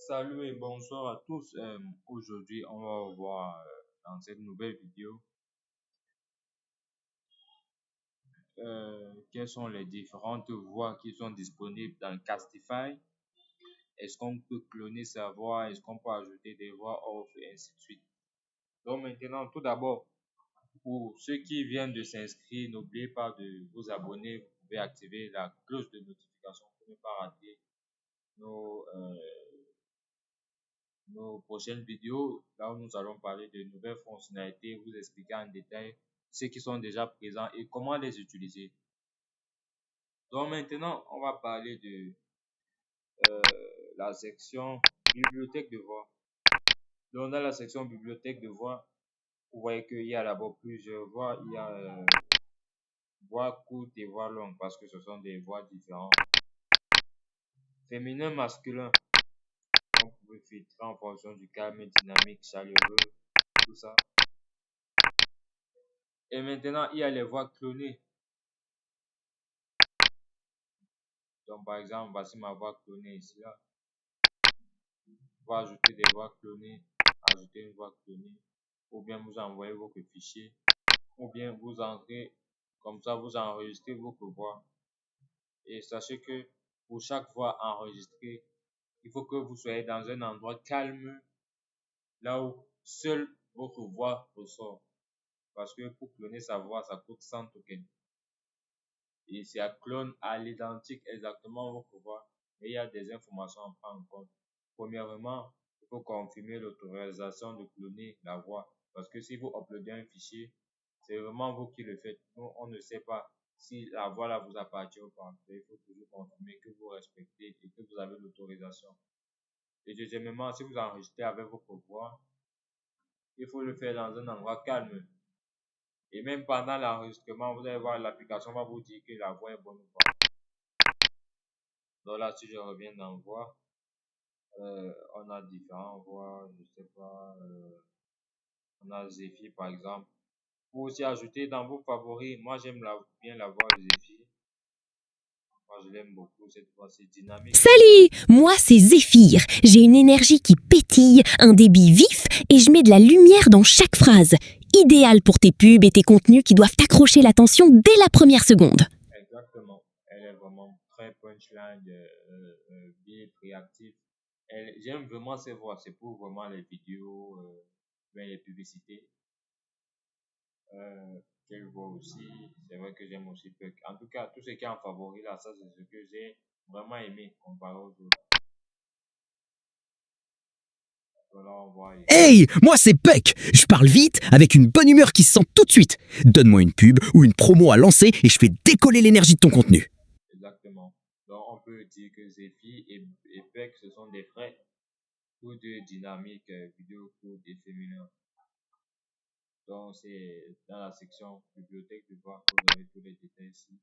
Salut et bonsoir à tous. Aujourd'hui, on va voir dans cette nouvelle vidéo quelles sont les différentes voix qui sont disponibles dans Castify. Est-ce qu'on peut cloner sa voix? Est-ce qu'on peut ajouter des voix off et ainsi de suite. Donc maintenant, tout d'abord, pour ceux qui viennent de s'inscrire, n'oubliez pas de vous abonner. Vous pouvez activer la cloche de notification pour ne pas rater nos, euh, nos prochaines vidéos, là où nous allons parler de nouvelles fonctionnalités, vous expliquer en détail ceux qui sont déjà présents et comment les utiliser. Donc maintenant, on va parler de euh, la section bibliothèque de voix. Donc dans la section bibliothèque de voix, vous voyez qu'il y a d'abord plusieurs voix. Il y a voix courte et voix longue parce que ce sont des voix différentes. Féminin, masculin. Donc vous pouvez filtrer en fonction du calme, dynamique, chaleureux, tout ça. Et maintenant, il y a les voix clonées. Donc, par exemple, voici ma voix clonée ici. Là. Vous ajouter des voix clonées, ajouter une voix clonée, ou bien vous envoyez votre fichier, ou bien vous entrez, comme ça, vous enregistrez votre voix. Et sachez que pour chaque voix enregistrée, il faut que vous soyez dans un endroit calme, là où seule votre voix ressort. Parce que pour cloner sa voix, ça coûte 100 tokens. Et ça clone à l'identique exactement votre voix. Et il y a des informations à prendre en compte. Premièrement, il faut confirmer l'autorisation de cloner la voix. Parce que si vous uploadez un fichier, c'est vraiment vous qui le faites. Nous, on ne sait pas si la voix là vous appartient ou pas. Il faut toujours confirmer que vous respectez et que vous avez l'autorisation. Et deuxièmement, si vous enregistrez avec votre voix, il faut le faire dans un endroit calme. Et même pendant l'enregistrement, vous allez voir, l'application va vous dire que la voix est bonne ou pas. Donc là, si je reviens dans voix, on a différentes voix, je sais pas, on a Zephyr par exemple. Vous aussi ajouter dans vos favoris, moi j'aime bien la voix de Zephyr. Moi je l'aime beaucoup, cette voix c'est dynamique. Salut, moi c'est Zéphyr. J'ai une énergie qui pétille, un débit vif et je mets de la lumière dans chaque phrase. Idéal pour tes pubs et tes contenus qui doivent accrocher l'attention dès la première seconde. Exactement, elle est vraiment très punchline, bien réactive. J'aime vraiment ces voix, c'est pour vraiment les vidéos, les publicités. Quelle voix aussi, c'est vrai que j'aime aussi Puck. En tout cas, tout ce qui est en favori là, ça c'est ce que j'ai vraiment aimé comparé aux autres. Voilà, on voit. Hey, moi c'est Puck. Je parle vite, avec une bonne humeur qui se sent tout de suite. Donne-moi une pub ou une promo à lancer et je fais décoller l'énergie de ton contenu. Exactement. Donc on peut dire que Zephyr et Puck, ce sont des frères, tous deux dynamiques, vidéo courtes et féminins. Donc c'est dans la section bibliothèque de voir, vous avez tous les détails ici.